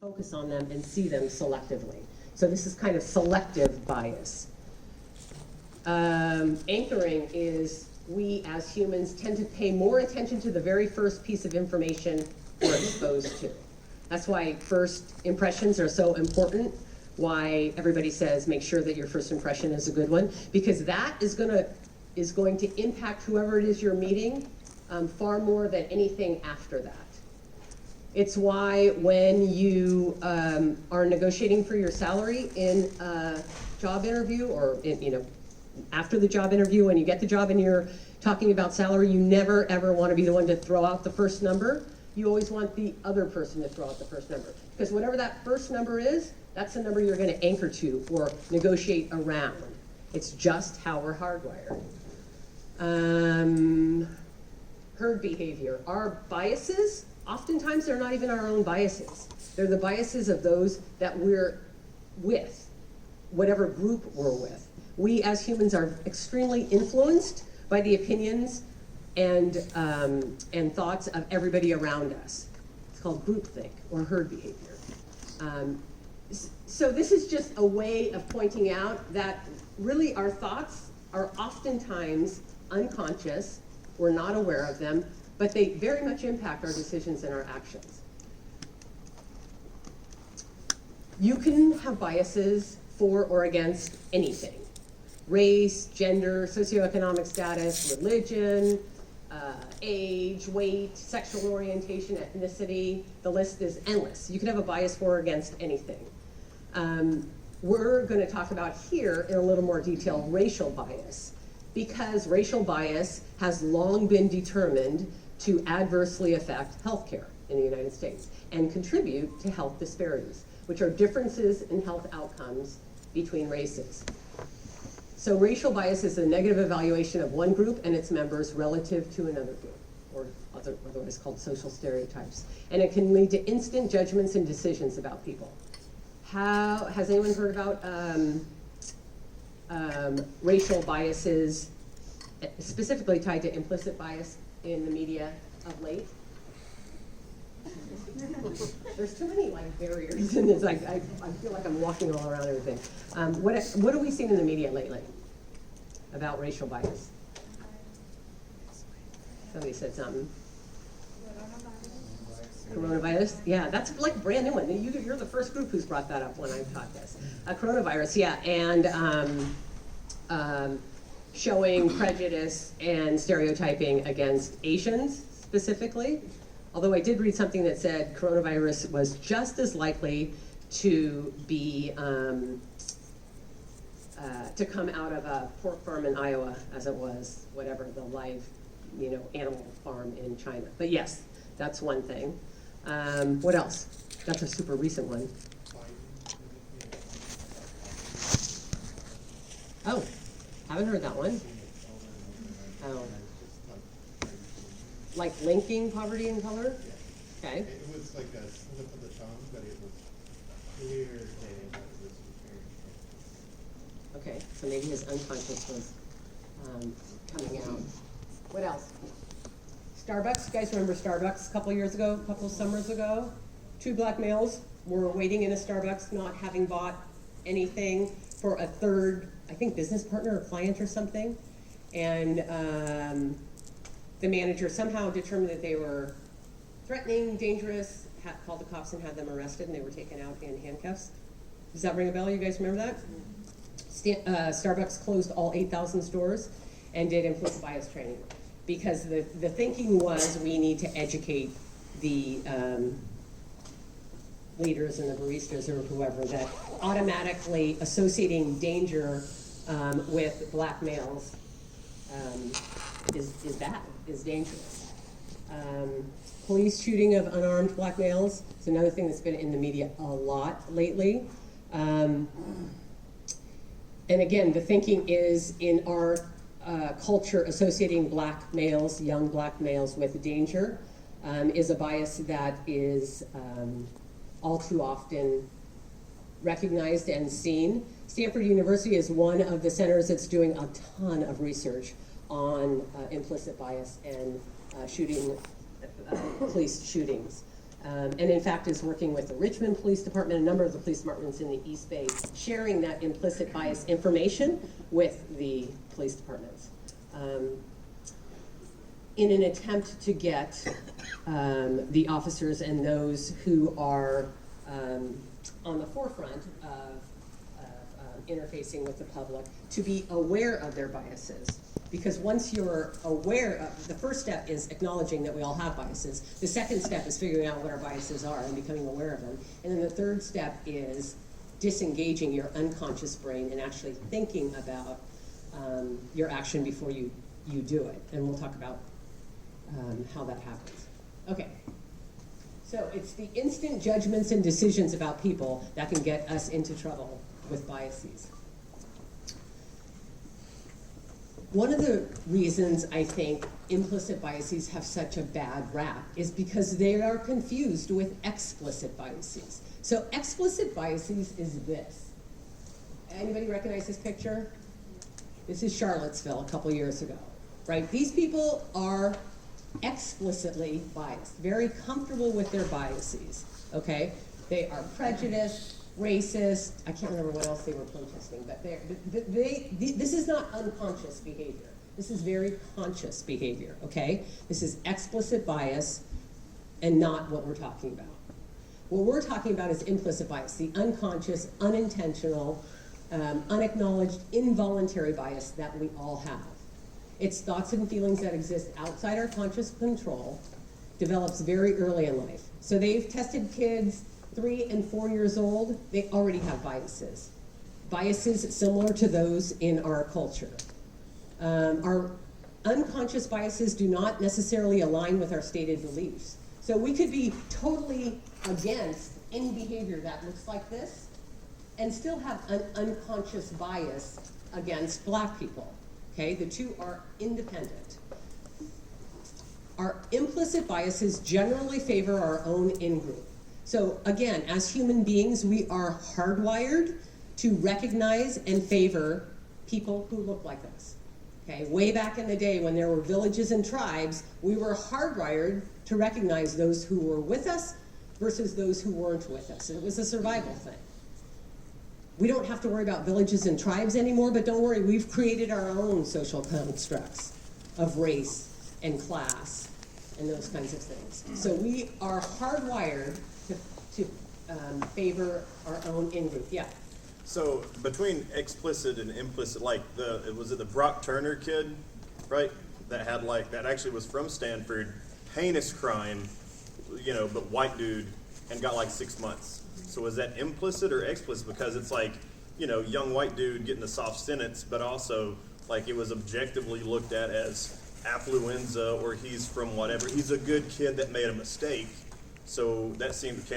focus on them and see them selectively. So this is kind of selective bias. Anchoring is we as humans tend to pay more attention to the very first piece of information we're exposed to. That's why first impressions are so important, why everybody says make sure that your first impression is a good one, because that is going to impact whoever it is you're meeting far more than anything after that. It's why when you are negotiating for your salary in a job interview, or after the job interview, when you get the job and you're talking about salary, you never ever want to be the one to throw out the first number. You always want the other person to throw out the first number, because whatever that first number is, that's the number you're going to anchor to or negotiate around. It's just how we're hardwired. Herd behavior. Our biases, oftentimes they're not even our own biases. They're the biases of those that we're with, whatever group we're with. We as humans are extremely influenced by the opinions and thoughts of everybody around us. It's called groupthink or herd behavior. So this is just a way of pointing out that really our thoughts are oftentimes unconscious. We're not aware of them, but they very much impact our decisions and our actions. You can have biases for or against anything. Race, gender, socioeconomic status, religion, age, weight, sexual orientation, ethnicity. The list is endless. You can have a bias for or against anything. We're going to talk about here in a little more detail racial bias, because racial bias has long been determined to adversely affect healthcare in the United States and contribute to health disparities, which are differences in health outcomes between races. So racial bias is a negative evaluation of one group and its members relative to another group, or otherwise called social stereotypes. And it can lead to instant judgments and decisions about people. Has anyone heard about racial biases, specifically tied to implicit bias in the media of late? There's too many barriers in this. I feel like I'm walking all around everything. What have we seen in the media lately about racial bias? Somebody said something. Coronavirus, yeah, that's like a brand new one. You're the first group who's brought that up when I've taught this. Coronavirus, yeah, and showing prejudice and stereotyping against Asians specifically. Although I did read something that said coronavirus was just as likely to be to come out of a pork farm in Iowa as it was whatever the live, animal farm in China. But yes, that's one thing. What else? That's a super recent one. Oh, haven't heard that one. Oh. Like linking poverty and color? Okay. It was like a slip of the tongue, but it was clear saying that it was very. Okay, so maybe his unconscious was coming out. What else? Starbucks, you guys remember Starbucks a couple years ago, a couple of summers ago? 2 black males were waiting in a Starbucks, not having bought anything, for a third, I think, business partner or client or something. And the manager somehow determined that they were threatening, dangerous, called the cops and had them arrested, and they were taken out in handcuffs. Does that ring a bell? You guys remember that? Starbucks closed all 8,000 stores and did implicit bias training, because the thinking was we need to educate the leaders and the baristas or whoever that automatically associating danger with black males is bad, is dangerous. Police shooting of unarmed black males is another thing that's been in the media a lot lately. And again, the thinking is in our culture, associating black males, young black males, with danger is a bias that is all too often recognized and seen. Stanford University is one of the centers that's doing a ton of research on implicit bias and police shootings. And in fact is working with the Richmond Police Department, a number of the police departments in the East Bay, sharing that implicit bias information with the police departments. In an attempt to get the officers and those who are on the forefront of interfacing with the public to be aware of their biases. Because once you're aware of, the first step is acknowledging that we all have biases. The second step is figuring out what our biases are and becoming aware of them. And then the third step is disengaging your unconscious brain and actually thinking about your action before you do it. And we'll talk about how that happens. Okay. So it's the instant judgments and decisions about people that can get us into trouble with biases. One of the reasons I think implicit biases have such a bad rap is because they are confused with explicit biases. So explicit biases is this. Anybody recognize this picture? This is Charlottesville a couple years ago, right? These people are explicitly biased, very comfortable with their biases, okay? They are prejudiced, racist, I can't remember what else they were protesting, but this is not unconscious behavior. This is very conscious behavior, okay? This is explicit bias and not what we're talking about. What we're talking about is implicit bias, the unconscious, unintentional, unacknowledged, involuntary bias that we all have. It's thoughts and feelings that exist outside our conscious control, develops very early in life. So they've tested kids 3 and 4 years old, they already have biases. Biases similar to those in our culture. Our unconscious biases do not necessarily align with our stated beliefs. So we could be totally against any behavior that looks like this and still have an unconscious bias against black people. Okay, the two are independent. Our implicit biases generally favor our own in-group. So again, as human beings, we are hardwired to recognize and favor people who look like us. Okay, way back in the day when there were villages and tribes, we were hardwired to recognize those who were with us versus those who weren't with us. And it was a survival thing. We don't have to worry about villages and tribes anymore, but don't worry, we've created our own social constructs of race and class and those kinds of things. So we are hardwired to favor our own in-group. Yeah. So between explicit and implicit, like was it the Brock Turner kid, right? That had that actually was from Standford, heinous crime, but white dude, and got 6 months. So is that implicit or explicit? Because it's young white dude getting a soft sentence, but also it was objectively looked at as affluenza, or he's from whatever. He's a good kid that made a mistake. So that seems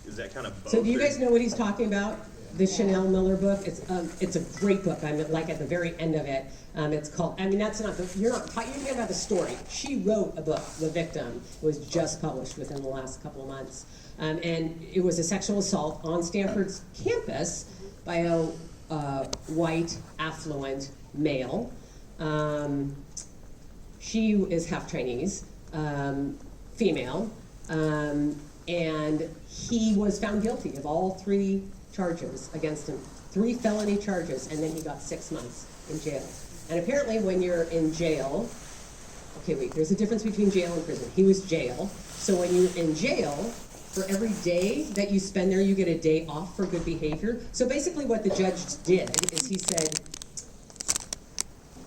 is that kind of both? So do you guys know what he's talking about? The Chanel Miller book. It's a great book. I'm at the very end of it. It's called. that's not you're thinking about the story. She wrote a book. The Victim was just published within the last couple of months, and it was a sexual assault on Stanford's campus by a white affluent male. She is half Chinese, female, and he was found guilty of all 3 charges against him, 3 felony charges, and then he got 6 months in jail. And apparently when you're in jail, okay, wait, there's a difference between jail and prison. He was jail, so when you're in jail, for every day that you spend there, you get a day off for good behavior. So basically what the judge did is he said,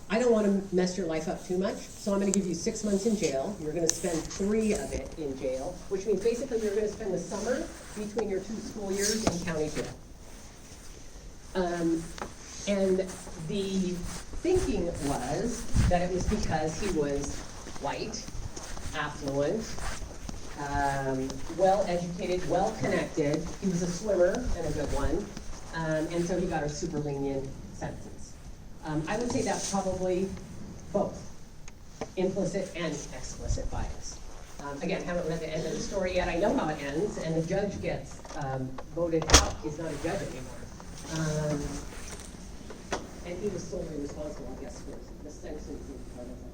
I don't want to mess your life up too much, so I'm going to give you 6 months in jail. You're going to spend 3 of it in jail, which means basically you're going to spend the summer between your 2 school years in county jail. And the thinking was that it was because he was white, affluent, well-educated, well-connected. He was a swimmer and a good one, and so he got a super lenient sentence. I would say that's probably both implicit and explicit bias. Again, haven't read the end of the story yet. I know how it ends, and the judge gets voted out. He's not a judge anymore. And he was solely responsible, I guess, for the sentencing part of it.